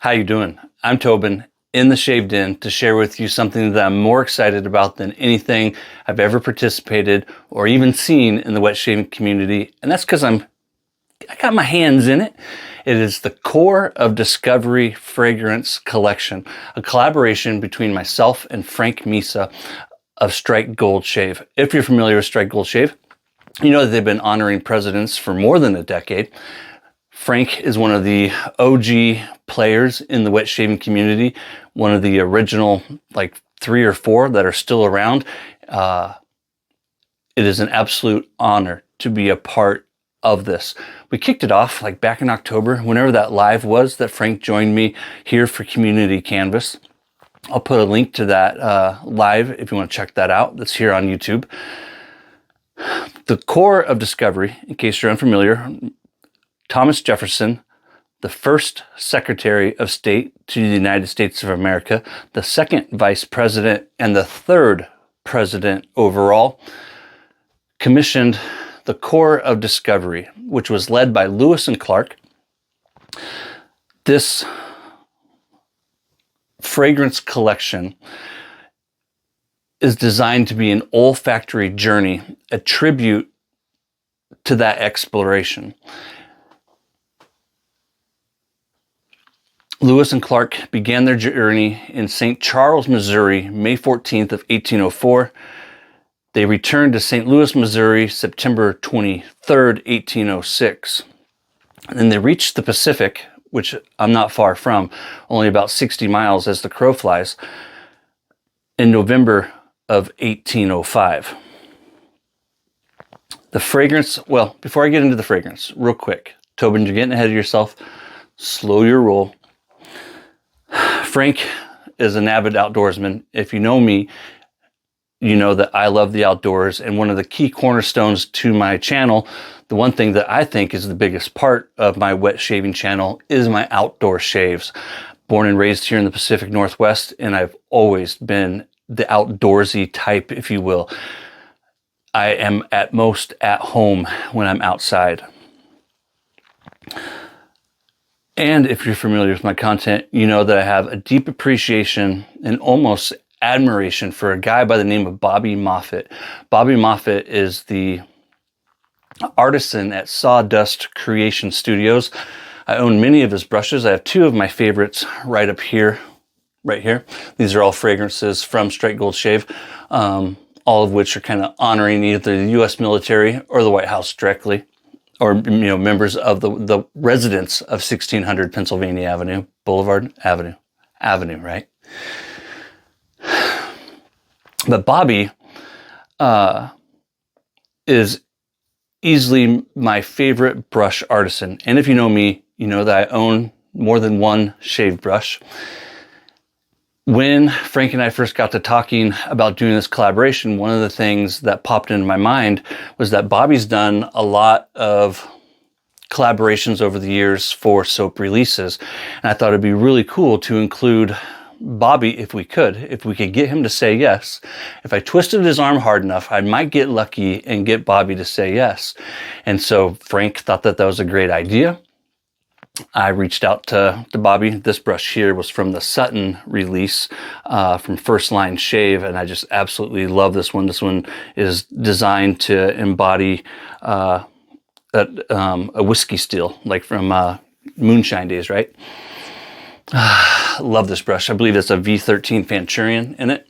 How you doing? I'm Tobin in the Shave Den to share with you something that I'm more excited about than anything I've ever participated or even seen in the wet shaving community, and that's because I got my hands in it. It is the Core of Discovery Fragrance Collection, a collaboration between myself and Frank Misa of Strike Gold Shave. If you're familiar with Strike Gold Shave, you know that they've been honoring presidents for more than a decade. Frank is one of the OG players in the wet shaving community, one of the original, like 3 or 4 that are still around. It is an absolute honor to be a part of this. We kicked it off like back in October, whenever that live was that Frank joined me here for Community Canvas. I'll put a link to that live if you want to check that out. That's here on YouTube. The Core of Discovery, in case you're unfamiliar, Thomas Jefferson, the first Secretary of State to the United States of America, the second Vice President, and the third President overall, commissioned the Core of Discovery, which was led by Lewis and Clark. This fragrance collection is designed to be an olfactory journey, a tribute to that exploration. Lewis and Clark began their journey in St. Charles, Missouri, May 14th of 1804. They returned to St. Louis, Missouri, September 23rd, 1806. And then they reached the Pacific, which I'm not far from, only about 60 miles as the crow flies, in November of 1805. The fragrance, well, before I get into the fragrance, real quick, Tobin, you're getting ahead of yourself. Slow your roll. Frank is an avid outdoorsman. If you know me, you know that I love the outdoors, and one of the key cornerstones to my channel, the one thing that I think is the biggest part of my wet shaving channel, is my outdoor shaves. Born and raised here in the Pacific Northwest, and I've always been the outdoorsy type, if you will. I am at most at home when I'm outside. And if you're familiar with my content, you know that I have a deep appreciation and almost admiration for a guy by the name of Bobby Moffett. Bobby Moffett is the artisan at Sawdust Creation Studios. I own many of his brushes. I have 2 of my favorites right up here, right here. These are all fragrances from Strike Gold Shave, all of which are kind of honoring either the U.S. military or the White House directly, or members of the residents of 1600 Pennsylvania Avenue, Boulevard Avenue, right? But Bobby is easily my favorite brush artisan. And if you know me, you know that I own more than one shave brush. When Frank and I first got to talking about doing this collaboration, one of the things that popped into my mind was that Bobby's done a lot of collaborations over the years for soap releases. And I thought it'd be really cool to include Bobby if we could get him to say yes. If I twisted his arm hard enough, I might get lucky and get Bobby to say yes. And so Frank thought that was a great idea. I reached out to Bobby. This brush here was from the Sutton release from First Line Shave, and I just absolutely love this one. This one is designed to embody a whiskey still, like from Moonshine days, right? Love this brush. I believe it's a V13 Fanturian in it.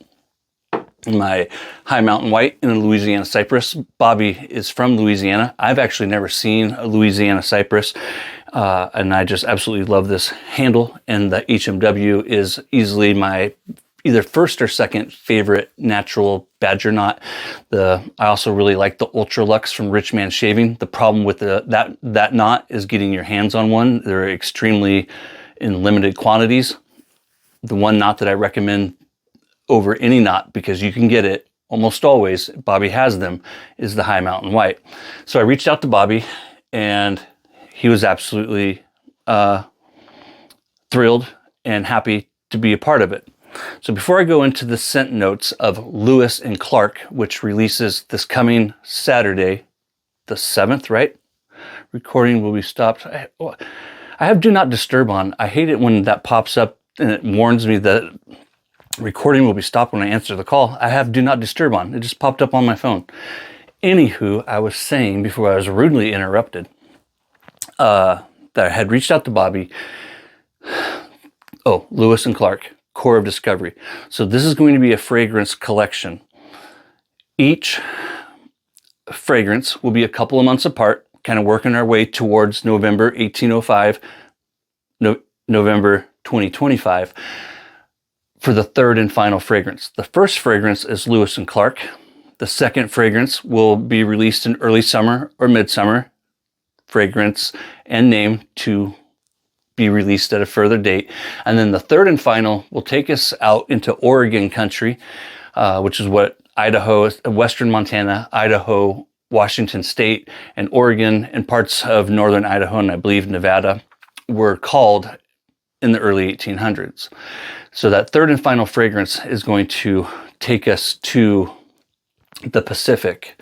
My High Mountain White in a Louisiana Cypress. Bobby is from Louisiana. I've actually never seen a Louisiana Cypress, and I just absolutely love this handle. And the HMW is easily my either first or second favorite natural badger knot. I also really like the Ultra Luxe from Rich Man Shaving. The problem with that knot is getting your hands on one. They're extremely in limited quantities. The one knot that I recommend over any knot, because you can get it almost always, Bobby has them, is the High Mountain White. So I reached out to Bobby, and he was absolutely thrilled and happy to be a part of it. So before I go into the scent notes of Lewis and Clark, which releases this coming Saturday, the 7th, right? Recording will be stopped. I I have do not disturb on. I hate it when that pops up and it warns me that recording will be stopped when I answer the call. I have do not disturb on. It just popped up on my phone. Anywho, I was saying before I was rudely interrupted that I had reached out to Bobby. Oh, Lewis and Clark, Core of Discovery. So this is going to be a fragrance collection. Each fragrance will be a couple of months apart, kind of working our way towards November 1805, November 2025 for the third and final fragrance. The first fragrance is Lewis and Clark. The second fragrance will be released in early summer or midsummer. Fragrance and name to be released at a further date. And then the third and final will take us out into Oregon country, which is what Idaho, western Montana, Idaho, Washington State, and Oregon, and parts of northern Idaho, and I believe Nevada, were called in the early 1800s. So that third and final fragrance is going to take us to the Pacific.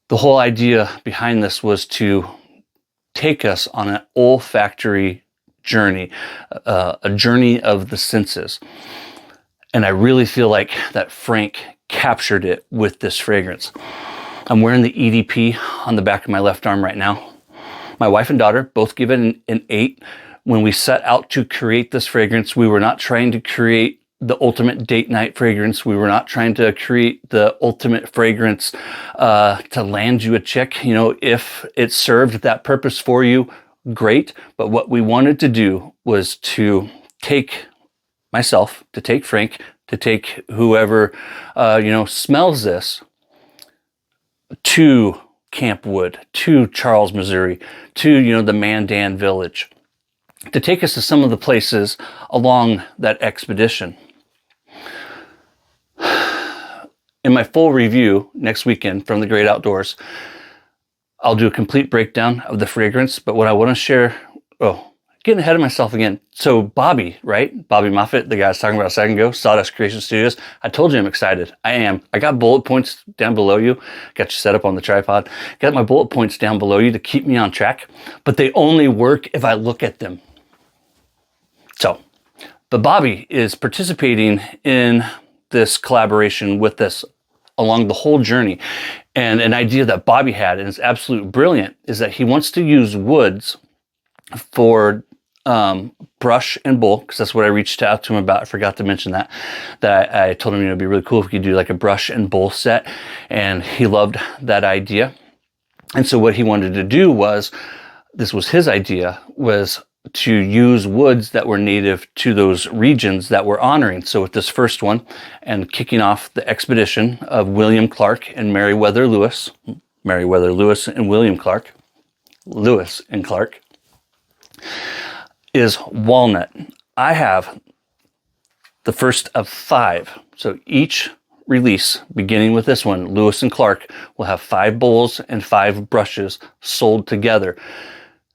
The whole idea behind this was to take us on an olfactory journey, a journey of the senses. And I really feel like that Frank captured it with this fragrance. I'm wearing the EDP on the back of my left arm right now. My wife and daughter both give it an 8. When we set out to create this fragrance, we were not trying to create the ultimate date night fragrance. We were not trying to create the ultimate fragrance to land you a chick. You know, if it served that purpose for you, great. But what we wanted to do was to take myself, to take Frank, to take whoever, smells this to Camp Wood, to Charles, Missouri, to, the Mandan Village, to take us to some of the places along that expedition. In my full review next weekend from the Great Outdoors, I'll do a complete breakdown of the fragrance, but what I want to share, getting ahead of myself again. So Bobby, right? Bobby Moffett, the guy I was talking about a second ago, Sawdust Creation Studios. I told you I'm excited. I am. I got bullet points down below you. Got you set up on the tripod. Got my bullet points down below you to keep me on track, but they only work if I look at them. So, but Bobby is participating in this collaboration with us along the whole journey. And an idea that Bobby had, and is absolutely brilliant, is that he wants to use woods for brush and bowl, because that's what I reached out to him about. I forgot to mention that I told him it'd be really cool if we could do like a brush and bowl set, and he loved that idea. And so what he wanted to do was, this was his idea, was to use woods that were native to those regions that we're honoring. So with this first one, and kicking off the expedition of William Clark and Meriwether Lewis and William Clark, Lewis and Clark, is walnut. I have the first of 5. So each release, beginning with this one, Lewis and Clark, will have 5 bowls and 5 brushes sold together.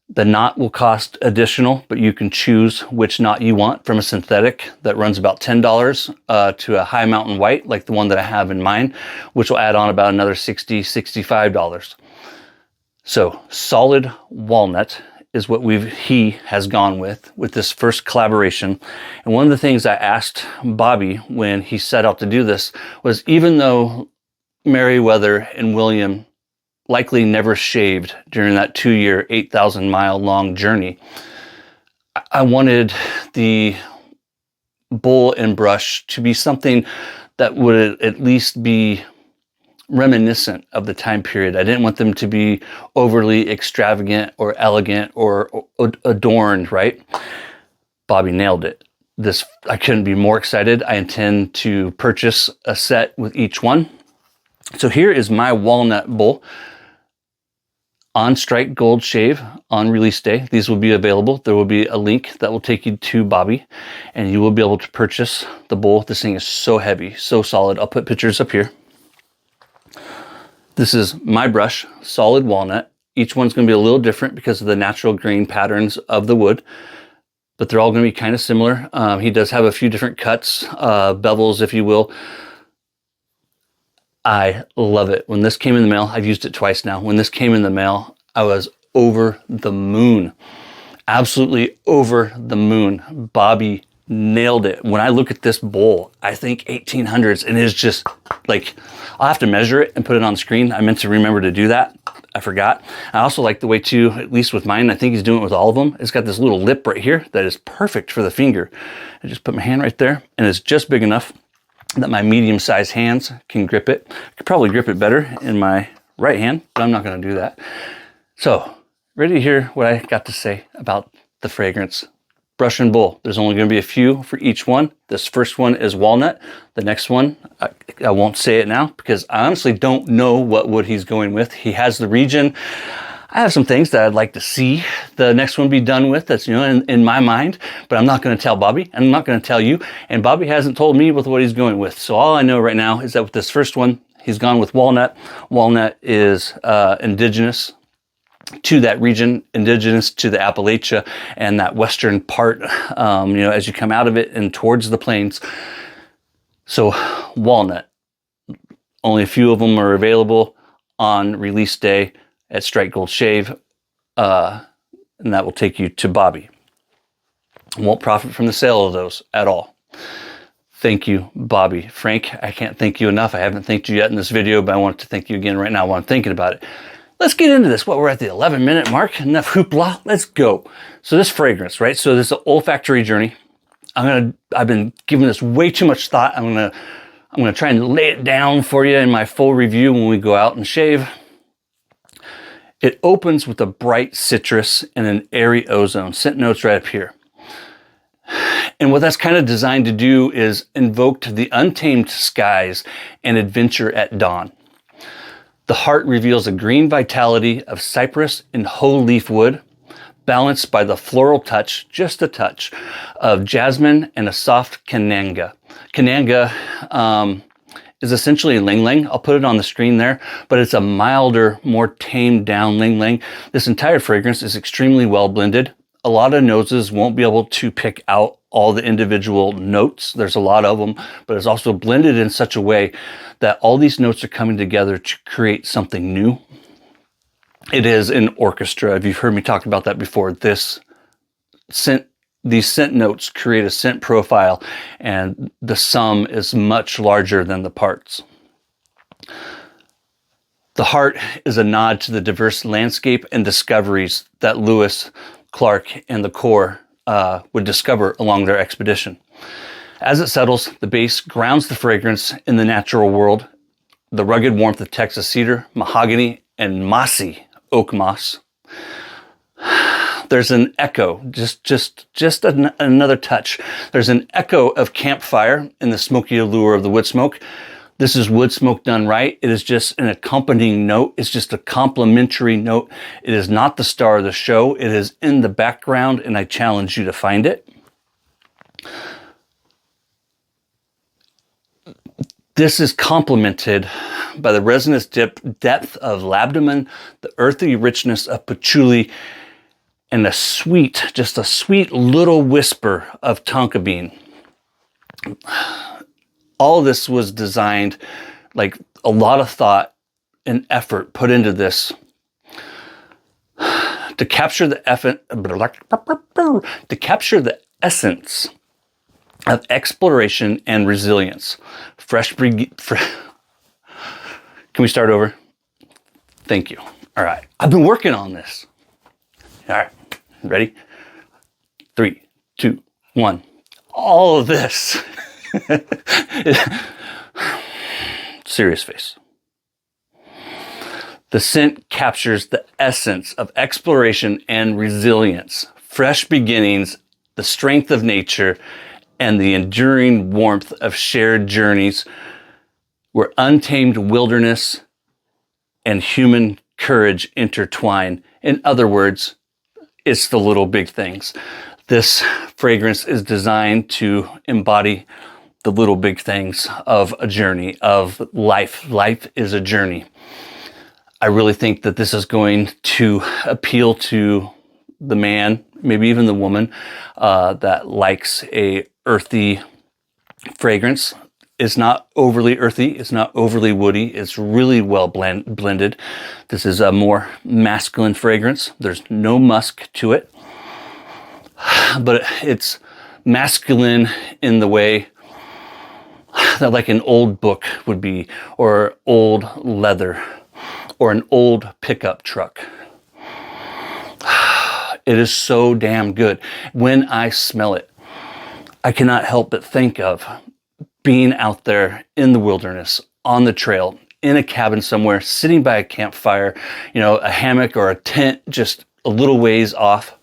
The knot will cost additional, but you can choose which knot you want, from a synthetic that runs about $10 to a high mountain white, like the one that I have in mind, which will add on about another $60, $65. So solid walnut is what he has gone with this first collaboration. And one of the things I asked Bobby when he set out to do this was, even though Meriwether and William likely never shaved during that 2-year, 8,000-mile long journey, I wanted the bowl and brush to be something that would at least be reminiscent of the time period. I didn't want them to be overly extravagant or elegant or adorned, right? Bobby nailed it. I couldn't be more excited. I intend to purchase a set with each one. So here is my walnut bowl. On Strike Gold Shave on release day. These will be available. There will be a link that will take you to Bobby, and you will be able to purchase the bowl. This thing is so heavy, so solid. I'll put pictures up here. This is my brush, solid walnut. Each one's going to be a little different because of the natural grain patterns of the wood, but they're all going to be kind of similar. He does have a few different cuts, bevels, if you will. I love it. When this came in the mail, I've used it twice now. When this came in the mail, I was over the moon. absolutely over the moon. Bobby nailed it. When I look at this bowl, I think 1800s, and it's just like, I'll have to measure it and put it on the screen. I meant to remember to do that. I forgot. I also like the way too, at least with mine, I think he's doing it with all of them. It's got this little lip right here that is perfect for the finger. I just put my hand right there, and it's just big enough that my medium-sized hands can grip it. I could probably grip it better in my right hand, but I'm not going to do that. So, ready to hear what I got to say about the fragrance. Brush and bowl. There's only going to be a few for each one. This first one is walnut. The next one, I won't say it now because I honestly don't know what wood he's going with. He has the region. I have some things that I'd like to see the next one be done with. That's, you know, in my mind, but I'm not going to tell Bobby. I'm not going to tell you. And Bobby hasn't told me with what he's going with. So all I know right now is that with this first one, he's gone with walnut. Walnut is indigenous to that region, indigenous to the Appalachia and that western part, you know, as you come out of it and towards the plains. So walnut, only a few of them are available on release day at Strike Gold Shave, and that will take you to Bobby. Won't profit from the sale of those at all. Thank you, Bobby. Frank, I can't thank you enough. I haven't thanked you yet in this video, but I want to thank you again right now while I'm thinking about it. Let's get into this. Well, we're at the 11-minute mark. Enough hoopla. Let's go. So this fragrance, right? So this is an olfactory journey. I've been giving this way too much thought. I'm gonna try and lay it down for you in my full review when we go out and shave. It opens with a bright citrus and an airy ozone. Scent notes right up here. And what that's kind of designed to do is invoke the untamed skies and adventure at dawn. The heart reveals a green vitality of cypress and whole leaf wood, balanced by the floral touch, just a touch, of jasmine and a soft cananga. Cananga is essentially ling ling. I'll put it on the screen there, but it's a milder, more tamed down ling ling. This entire fragrance is extremely well blended. A lot of noses won't be able to pick out all the individual notes. There's a lot of them, but it's also blended in such a way that all these notes are coming together to create something new. It is an orchestra. If you've heard me talk about that before, these scent notes create a scent profile, and the sum is much larger than the parts. The heart is a nod to the diverse landscape and discoveries that Lewis, Clark, and the Corps would discover along their expedition. As it settles, the base grounds the fragrance in the natural world, the rugged warmth of Texas cedar, mahogany, and mossy oak moss. There's an echo, just another touch. There's an echo of campfire in the smoky allure of the wood smoke. This is wood smoke done right. It is just an accompanying note. It's just a complementary note. It is not the star of the show. It is in the background, and I challenge you to find it. This is complemented by the resinous depth of labdaman, the earthy richness of patchouli, and just a sweet little whisper of tonka bean. All of this was designed, like a lot of thought and effort put into this to capture the essence of exploration and resilience. Can we start over? Thank you. All right. I've been working on this. All right. Ready? 3, 2, 1. All of this. Serious face. The scent captures the essence of exploration and resilience, fresh beginnings, the strength of nature, and the enduring warmth of shared journeys where untamed wilderness and human courage intertwine. In other words, it's the little big things. This fragrance is designed to embody the little big things of a journey, of life. Life is a journey. I really think that this is going to appeal to the man, maybe even the woman, that likes a earthy fragrance. It's not overly earthy. It's not overly woody. It's really well blended. This is a more masculine fragrance. There's no musk to it. but it's masculine in the way that like an old book would be, or old leather, or an old pickup truck. It is so damn good. When I smell it, I cannot help but think of being out there in the wilderness, on the trail, in a cabin somewhere, sitting by a campfire, a hammock or a tent just a little ways off.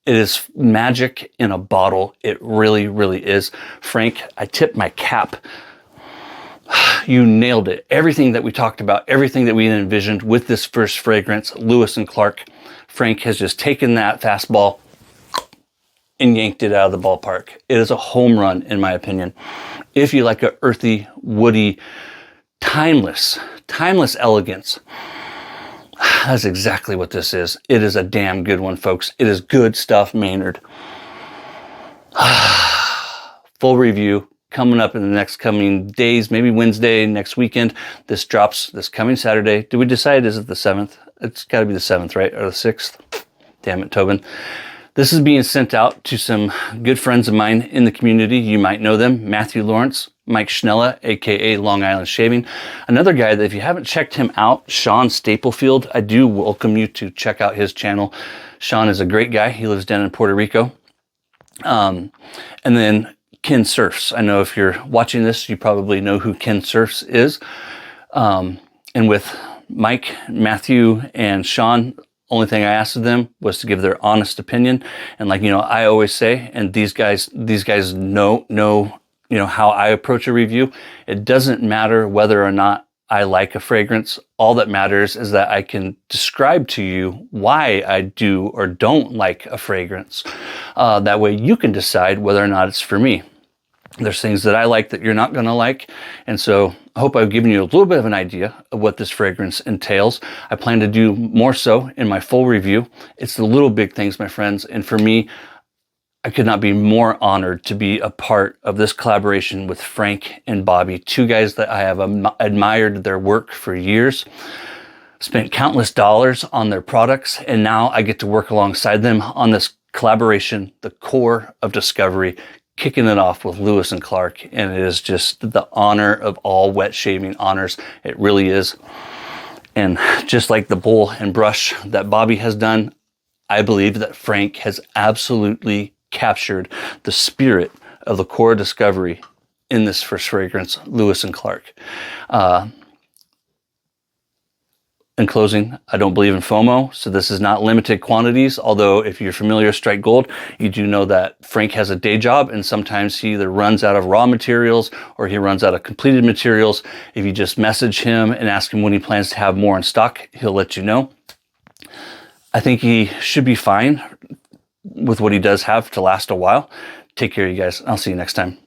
It is magic in a bottle. It really, really is. Frank, I tip my cap. You nailed it. Everything that we talked about, everything that we envisioned with this first fragrance, Lewis and Clark, Frank has just taken that fastball and yanked it out of the ballpark. It is a home run, in my opinion. If you like a earthy, woody, timeless elegance, that's exactly what this is. It is a damn good one, folks. It is good stuff, Maynard. Full review coming up in the next coming days, maybe Wednesday, next weekend. This drops this coming Saturday. Did we decide, is it the 7th? It's got to be the 7th, right? Or the 6th? Damn it, Tobin. This is being sent out to some good friends of mine in the community. You might know them. Matthew Lawrence, Mike Schnella, aka Long Island Shaving. Another guy that if you haven't checked him out, Sean Staplefield, I do welcome you to check out his channel. Sean is a great guy. He lives down in Puerto Rico. And then Ken Surfs. I know if you're watching this, you probably know who Ken Surfs is. And with Mike, Matthew, and Sean, only thing I asked of them was to give their honest opinion. And like, I always say, and these guys know how I approach a review. It doesn't matter whether or not I like a fragrance. All that matters is that I can describe to you why I do or don't like a fragrance. That way you can decide whether or not it's for me. There's things that I like that you're not going to like. And so I hope I've given you a little bit of an idea of what this fragrance entails. I plan to do more so in my full review. It's the little big things, my friends. And for me, I could not be more honored to be a part of this collaboration with Frank and Bobby, two guys that I have admired their work for years, spent countless dollars on their products, and now I get to work alongside them on this collaboration, the core of discovery, kicking it off with Lewis and Clark. And it is just the honor of all wet shaving honors. It really is. And just like the bowl and brush that Bobby has done, I believe that Frank has absolutely captured the spirit of the core discovery in this first fragrance, Lewis and Clark. In closing, I don't believe in FOMO, so this is not limited quantities. Although if you're familiar with Strike Gold, you do know that Frank has a day job and sometimes he either runs out of raw materials or he runs out of completed materials. If you just message him and ask him when he plans to have more in stock, he'll let you know. I think he should be fine with what he does have to last a while. Take care, you guys. I'll see you next time.